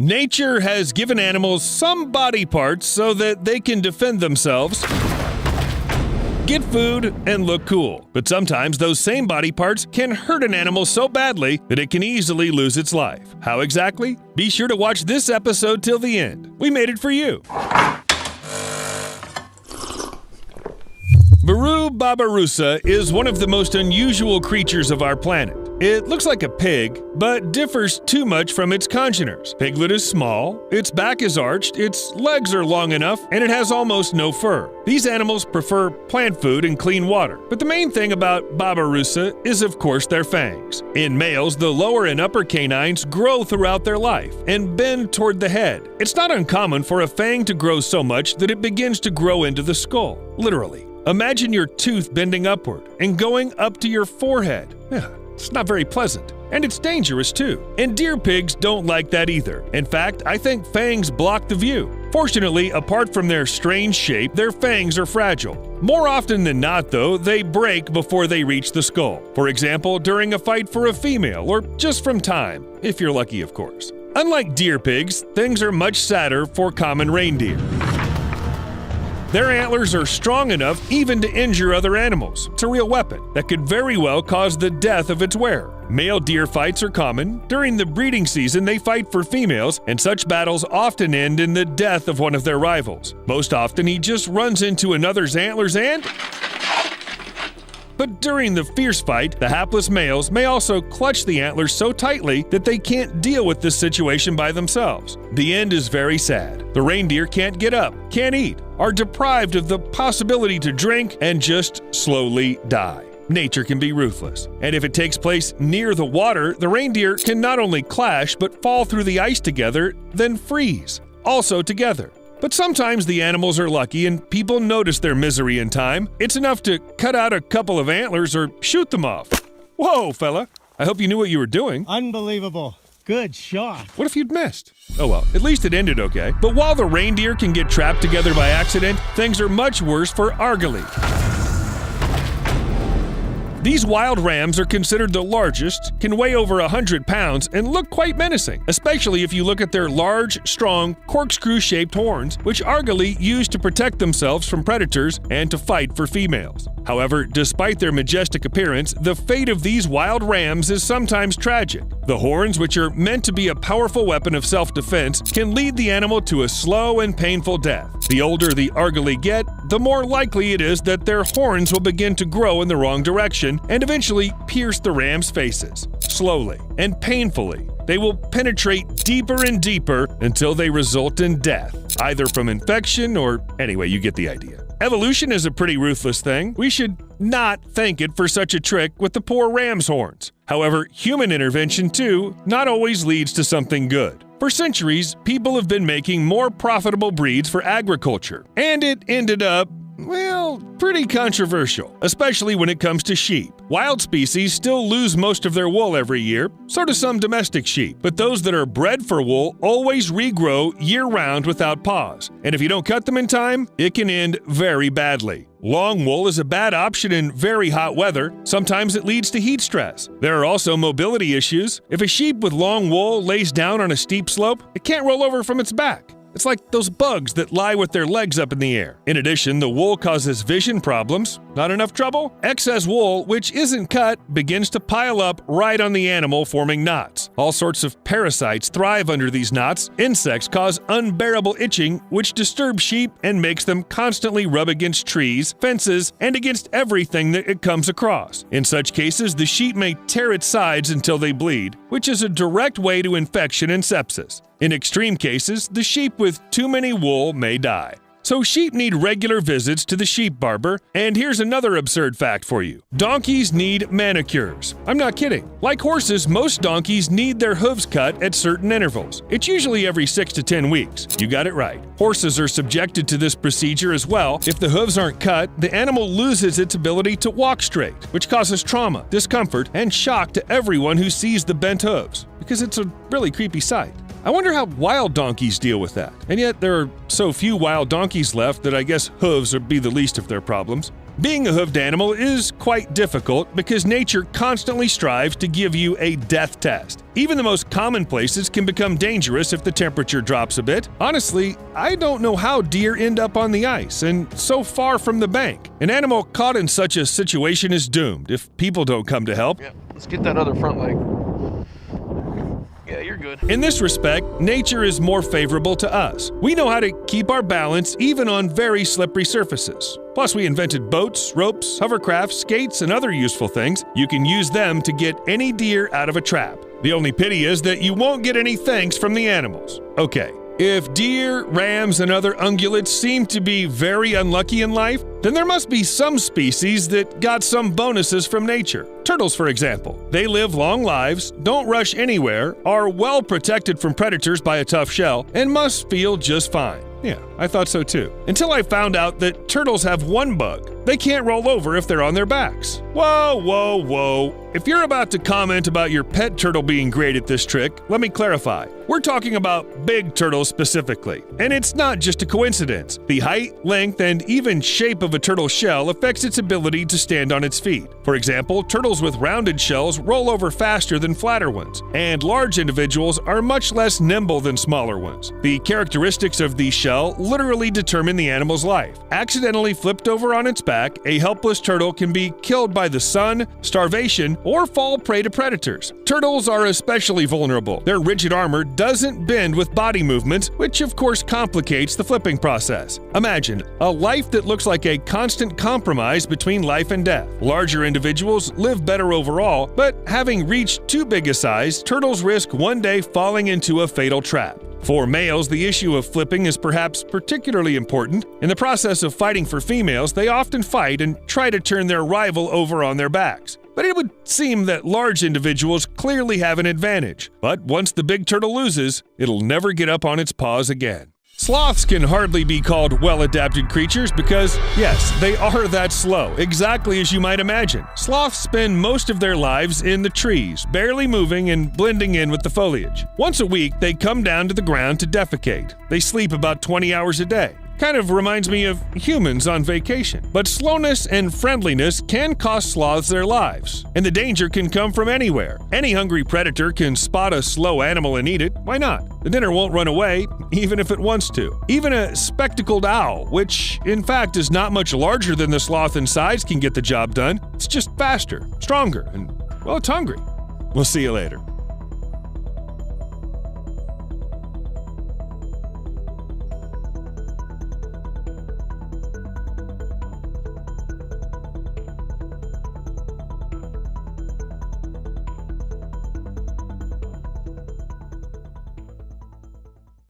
Nature has given animals some body parts so that they can defend themselves, get food, and look cool. But sometimes those same body parts can hurt an animal so badly that it can easily lose its life. How exactly? Be sure to watch this episode till the end. We made it for you. Varu babirusa is one of the most unusual creatures of our planet. It looks like a pig, but differs too much from its congeners. Piglet is small, its back is arched, its legs are long enough, and it has almost no fur. These animals prefer plant food and clean water. But the main thing about babirusa is, of course, their fangs. In males, the lower and upper canines grow throughout their life and bend toward the head. It's not uncommon for a fang to grow so much that it begins to grow into the skull, literally. Imagine your tooth bending upward and going up to your forehead. It's not very pleasant. And it's dangerous too. And deer pigs don't like that either. In fact, I think fangs block the view. Fortunately, apart from their strange shape, their fangs are fragile. More often than not, though, they break before they reach the skull. For example, during a fight for a female, or just from time, if you're lucky, of course. Unlike deer pigs, things are much sadder for common reindeer. Their antlers are strong enough even to injure other animals. It's a real weapon that could very well cause the death of its wearer. Male deer fights are common. During the breeding season, they fight for females, and such battles often end in the death of one of their rivals. Most often, he just runs into another's antlers and... But during the fierce fight, the hapless males may also clutch the antlers so tightly that they can't deal with this situation by themselves. The end is very sad. The reindeer can't get up, can't eat, are deprived of the possibility to drink, and just slowly die. Nature can be ruthless. And if it takes place near the water, the reindeer can not only clash, but fall through the ice together, then freeze, also together. But sometimes the animals are lucky and people notice their misery in time. It's enough to cut out a couple of antlers or shoot them off. Whoa, fella. I hope you knew what you were doing. Unbelievable. Good shot. What if you'd missed? Oh well, at least it ended okay. But while the reindeer can get trapped together by accident, things are much worse for argali. These wild rams are considered the largest, can weigh over 100 pounds, and look quite menacing, especially if you look at their large, strong, corkscrew-shaped horns, which argali use to protect themselves from predators and to fight for females. However, despite their majestic appearance, the fate of these wild rams is sometimes tragic. The horns, which are meant to be a powerful weapon of self-defense, can lead the animal to a slow and painful death. The older the argali get, the more likely it is that their horns will begin to grow in the wrong direction and eventually pierce the ram's faces. Slowly and painfully, they will penetrate deeper and deeper until they result in death, either from infection or anyway, you get the idea. Evolution is a pretty ruthless thing. We should not thank it for such a trick with the poor ram's horns. However, human intervention, too, not always leads to something good. For centuries, people have been making more profitable breeds for agriculture, and it ended up, well, pretty controversial, especially when it comes to sheep. Wild species still lose most of their wool every year, so do some domestic sheep, but those that are bred for wool always regrow year-round without pause, and if you don't cut them in time, it can end very badly. Long wool is a bad option in very hot weather. Sometimes it leads to heat stress. There are also mobility issues. If a sheep with long wool lays down on a steep slope, it can't roll over from its back. It's like those bugs that lie with their legs up in the air. In addition, the wool causes vision problems. Not enough trouble? Excess wool, which isn't cut, begins to pile up right on the animal, forming knots. All sorts of parasites thrive under these knots. Insects cause unbearable itching, which disturbs sheep and makes them constantly rub against trees, fences, and against everything that it comes across. In such cases, the sheep may tear its sides until they bleed, which is a direct way to infection and sepsis. In extreme cases, the sheep with too many wool may die. So sheep need regular visits to the sheep barber, and here's another absurd fact for you. Donkeys need manicures. I'm not kidding. Like horses, most donkeys need their hooves cut at certain intervals. It's usually every 6 to 10 weeks. You got it right. Horses are subjected to this procedure as well. If the hooves aren't cut, the animal loses its ability to walk straight, which causes trauma, discomfort, and shock to everyone who sees the bent hooves, because it's a really creepy sight. I wonder how wild donkeys deal with that. And yet there are so few wild donkeys left that I guess hooves would be the least of their problems. Being a hoofed animal is quite difficult because nature constantly strives to give you a death test. Even the most common places can become dangerous if the temperature drops a bit. Honestly, I don't know how deer end up on the ice and so far from the bank. An animal caught in such a situation is doomed if people don't come to help. Yeah, let's get that other front leg. Yeah, you're good. In this respect, nature is more favorable to us. We know how to keep our balance even on very slippery surfaces. Plus, we invented boats, ropes, hovercrafts, skates, and other useful things. You can use them to get any deer out of a trap. The only pity is that you won't get any thanks from the animals. Okay, if deer, rams, and other ungulates seem to be very unlucky in life, then there must be some species that got some bonuses from nature. Turtles, for example. They live long lives, don't rush anywhere, are well protected from predators by a tough shell, and must feel just fine. Yeah, I thought so too. Until I found out that turtles have one bug. They can't roll over if they're on their backs. Whoa, whoa, whoa. If you're about to comment about your pet turtle being great at this trick, let me clarify. We're talking about big turtles specifically. And it's not just a coincidence. The height, length, and even shape of a turtle's shell affects its ability to stand on its feet. For example, turtles with rounded shells roll over faster than flatter ones, and large individuals are much less nimble than smaller ones. The characteristics of the shell literally determine the animal's life. Accidentally flipped over on its back, a helpless turtle can be killed by the sun, starvation, or fall prey to predators. Turtles are especially vulnerable. Their rigid armor doesn't bend with body movements, which of course complicates the flipping process. Imagine a life that looks like a constant compromise between life and death. Larger individuals live better overall, but having reached too big a size, turtles risk one day falling into a fatal trap. For males, the issue of flipping is perhaps particularly important. In the process of fighting for females, they often fight and try to turn their rival over on their backs. But it would seem that large individuals clearly have an advantage. But once the big turtle loses, it'll never get up on its paws again. Sloths can hardly be called well-adapted creatures because, yes, they are that slow, exactly as you might imagine. Sloths spend most of their lives in the trees, barely moving and blending in with the foliage. Once a week, they come down to the ground to defecate. They sleep about 20 hours a day. Kind of reminds me of humans on vacation. But slowness and friendliness can cost sloths their lives, and the danger can come from anywhere. Any hungry predator can spot a slow animal and eat it. Why not? The dinner won't run away, even if it wants to. Even a spectacled owl, which in fact is not much larger than the sloth in size, can get the job done. It's just faster, stronger, and, well, it's hungry. We'll see you later.